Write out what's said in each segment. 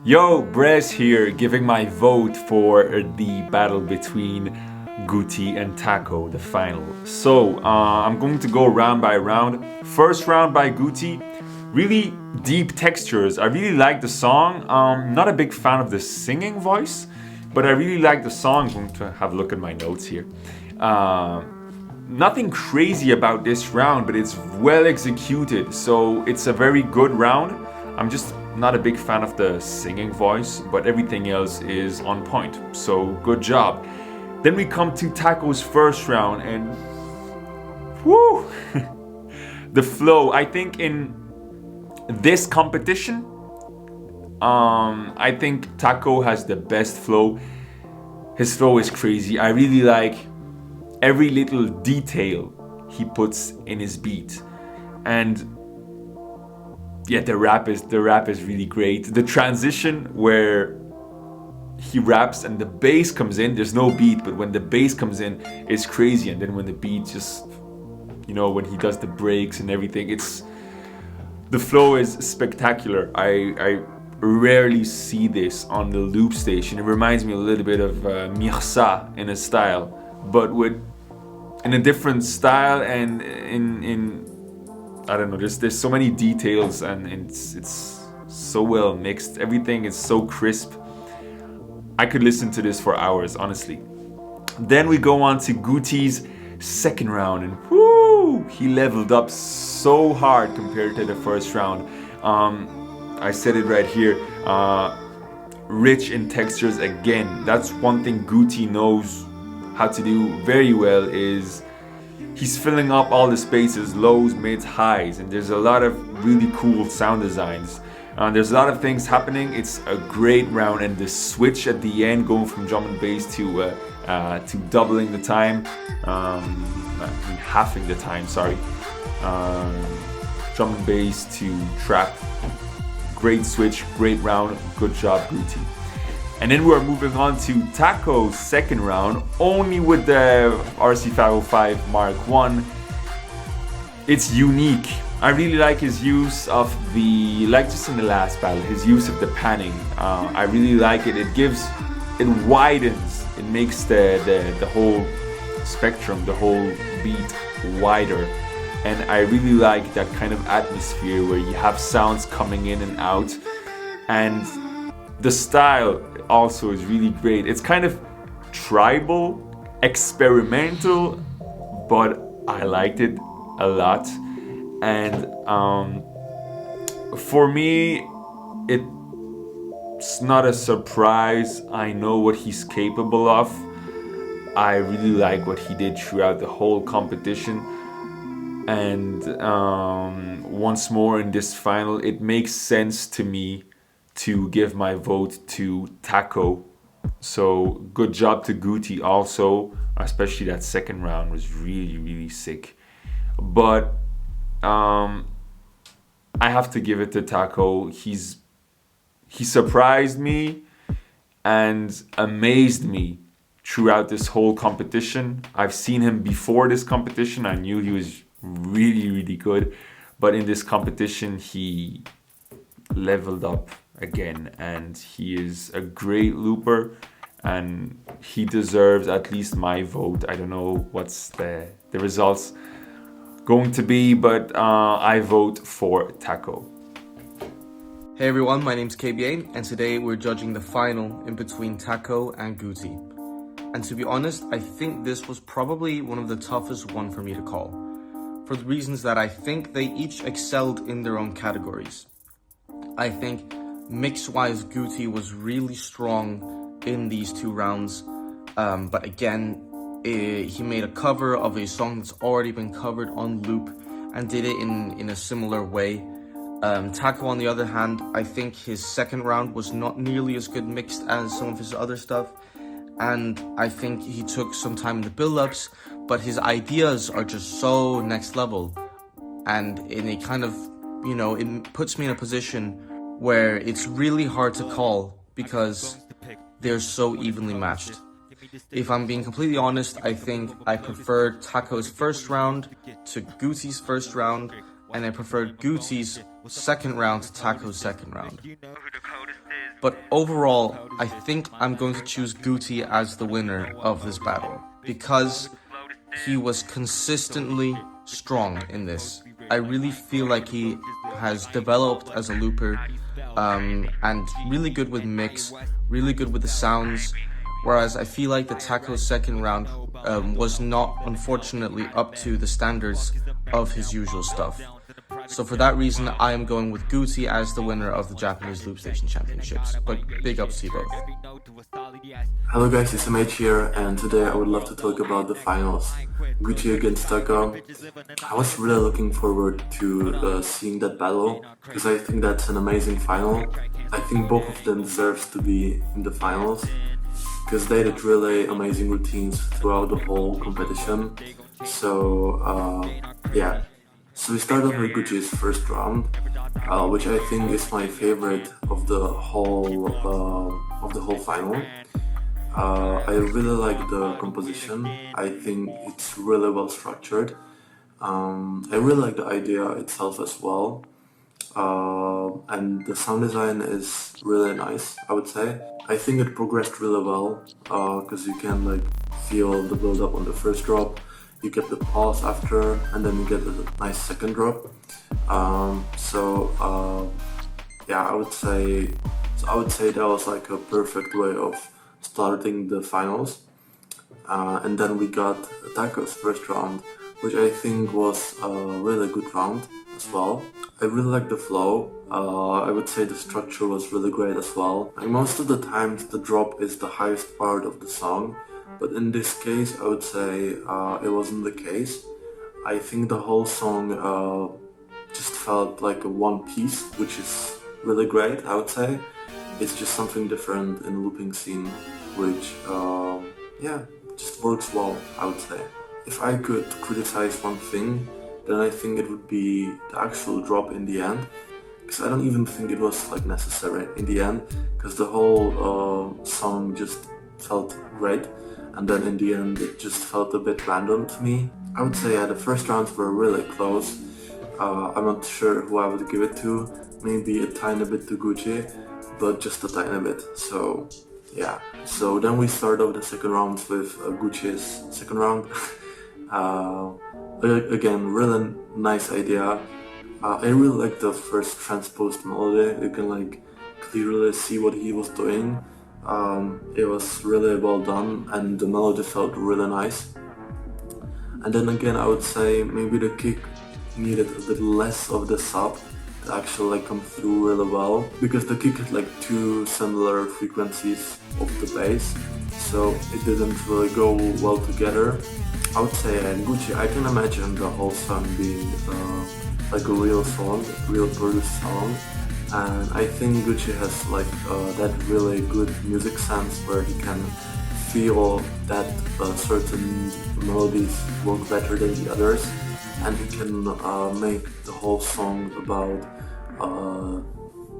Yo, BreZ here, giving my vote for the battle between Gutti and TAKO, the final. So, I'm going to go round by round. First round by Gutti, really deep textures. I really like the song. Not a big fan of the singing voice, but I really like the song. I'm going to have a look at my notes here. Nothing crazy about this round, but it's well executed, so it's a very good round. I'm just not a big fan of the singing voice, but everything else is on point, so good job. Then we come to TAKO's first round, and whoo! The flow, I think in this competition, I think TAKO has the best flow. His flow is crazy. I really like every little detail he puts in his beat, and yeah, the rap is really great. The transition where he raps and the bass comes in, there's no beat, but when the bass comes in, it's crazy. And then when the beat just, when he does the breaks and everything, the flow is spectacular. I rarely see this on the Loopstation. It reminds me a little bit of Mirza in a style, but in a different style, and in I don't know, there's so many details, and it's so well mixed. Everything is so crisp. I could listen to this for hours, honestly. Then we go on to Gutti's second round, and whoo, he leveled up so hard compared to the first round. I said it right here, rich in textures again. That's one thing Gutti knows how to do very well, is he's filling up all the spaces, lows, mids, highs, and there's a lot of really cool sound designs. There's a lot of things happening. It's a great round, and the switch at the end, going from drum and bass to doubling the time, halving the time, sorry. Drum and bass to trap. Great switch, great round, good job, Gutti. And then we're moving on to TAKO's second round, only with the RC 505 Mark 1. It's unique. I really like his use of like just in the last battle, his use of the panning. I really like it. It widens, it makes the whole spectrum, the whole beat wider. And I really like that kind of atmosphere where you have sounds coming in and out. And the style also is really great. It's kind of tribal, experimental, but I liked it a lot. And for me, it's not a surprise. I know what he's capable of. I really like what he did throughout the whole competition. And once more in this final, it makes sense to me to give my vote to TAKO. So good job to Gutti also, especially that second round was really, really sick. But I have to give it to TAKO. He surprised me and amazed me throughout this whole competition. I've seen him before this competition. I knew he was really, really good. But in this competition, he leveled up again, and he is a great looper, and he deserves at least my vote. I don't know what's the results going to be, but I vote for TAKO. Hey everyone, my name's KBA, and today we're judging the final in between TAKO and Gutti. And to be honest, I think this was probably one of the toughest one for me to call, for the reasons that I think they each excelled in their own categories. I think mix-wise, Gutti was really strong in these two rounds, but again, he made a cover of a song that's already been covered on loop and did it in a similar way. TAKO, on the other hand, I think his second round was not nearly as good mixed as some of his other stuff, and I think he took some time in the build-ups, but his ideas are just so next level, and it kind of, it puts me in a position where it's really hard to call because they're so evenly matched. If I'm being completely honest, I think I preferred TAKO's first round to Gutti's first round, and I preferred Gutti's second round to TAKO's second round. But overall, I think I'm going to choose Gutti as the winner of this battle because he was consistently strong in this. I really feel like he has developed as a looper, and really good with mix, really good with the sounds, whereas I feel like the TAKO's second round was not, unfortunately, up to the standards of his usual stuff. So for that reason, I am going with Gutti as the winner of the Japanese Loopstation Championships. But big ups to you both. Hello guys, it's MH here, and today I would love to talk about the finals. Gutti against TAKO. I was really looking forward to seeing that battle, because I think that's an amazing final. I think both of them deserve to be in the finals, because they did really amazing routines throughout the whole competition. So yeah. So we start off with Gutti's first round, which I think is my favorite of the whole final. I really like the composition. I think it's really well structured. I really like the idea itself as well. And the sound design is really nice, I would say. I think it progressed really well, because you can like feel the build up on the first drop. You get the pause after, and then you get a nice second drop. Yeah, I would say that was like a perfect way of starting the finals. And then we got TAKO's first round, which I think was a really good round as well. I really like the flow. I would say the structure was really great as well. And most of the times the drop is the highest part of the song. But in this case, I would say it wasn't the case. I think the whole song just felt like a one piece, which is really great, I would say. It's just something different in the looping scene, which, yeah, just works well, I would say. If I could criticize one thing, then I think it would be the actual drop in the end. Because I don't even think it was like necessary in the end, because the whole song just felt great. And then in the end it just felt a bit random to me. I would say the first rounds were really close. I'm not sure who I would give it to, maybe a tiny bit to Gutti, but just a tiny bit, so yeah. So then we start off the second round with Gutti's second round. Again, really nice idea. I really like the first transposed melody. You can like clearly see what he was doing. It was really well done, and the melody felt really nice. And then again, I would say maybe the kick needed a bit less of the sub to actually like come through really well, because the kick had like two similar frequencies of the bass, so it didn't really go well together. I would say Gutti, I can imagine the whole song being like a real song, real produced song. And I think Gutti has like that really good music sense where he can feel that certain melodies work better than the others, and he can make the whole song about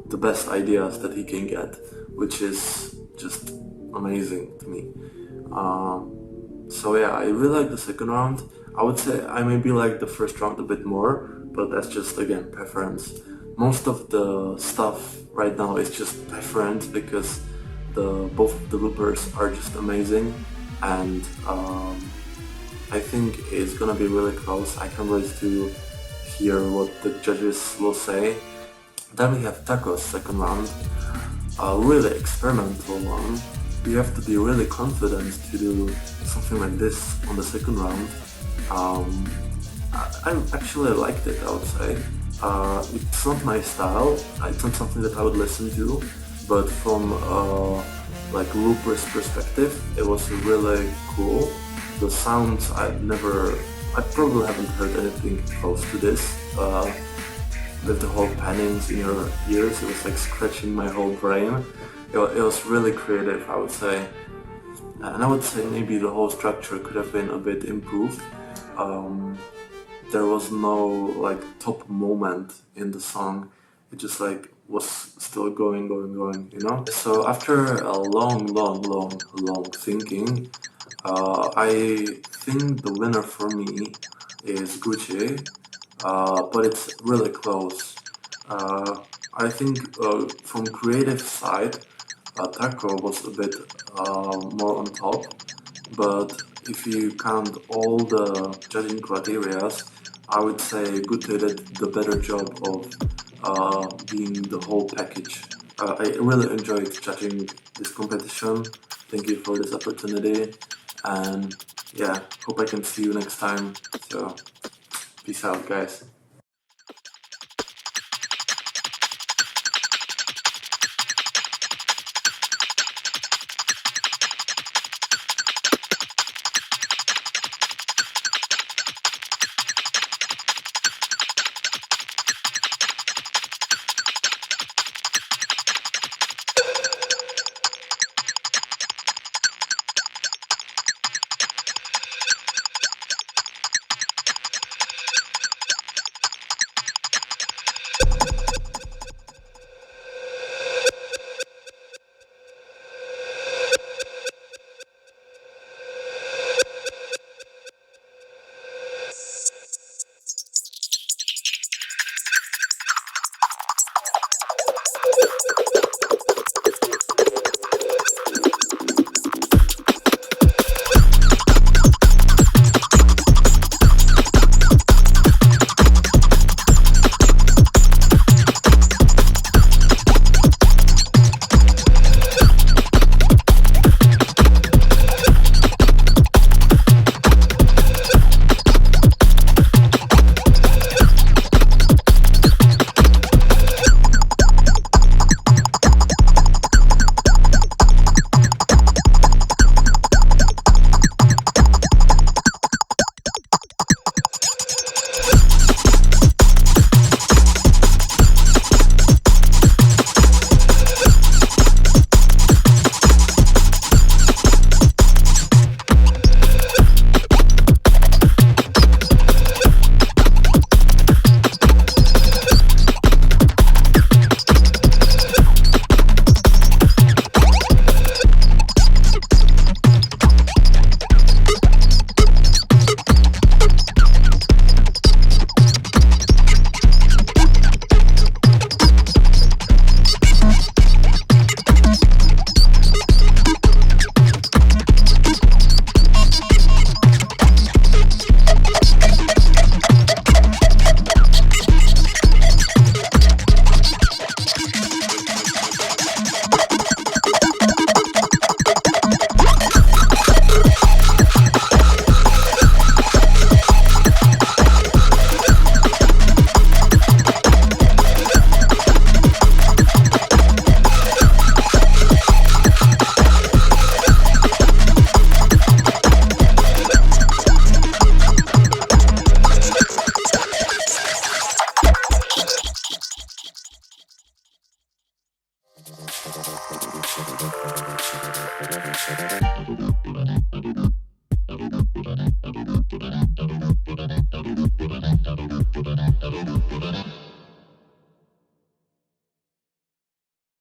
the best ideas that he can get, which is just amazing to me. So yeah, I really like the second round. I would say I maybe like the first round a bit more, but that's just again preference. Most of the stuff right now is just preference, because both of the loopers are just amazing, and I think it's gonna be really close. I can't wait to hear what the judges will say. Then we have TAKO's second round, a really experimental one. You have to be really confident to do something like this on the second round. I actually liked it, I would say. It's not my style, it's not something that I would listen to, but from like looper's perspective, it was really cool. The sounds I probably haven't heard anything close to this. With the whole pannings in your ears, it was like scratching my whole brain. It was really creative, I would say. And I would say maybe the whole structure could have been a bit improved. There was no like top moment in the song. It just like was still going, you know? So after a long thinking, I think the winner for me is Gutti. but it's really close. I think from creative side, TAKO was a bit more on top, but if you count all the judging criteria, I would say Gutti did the better job of being the whole package. I really enjoyed judging this competition. Thank you for this opportunity, and yeah, hope I can see you next time. So, peace out, guys. Thank you.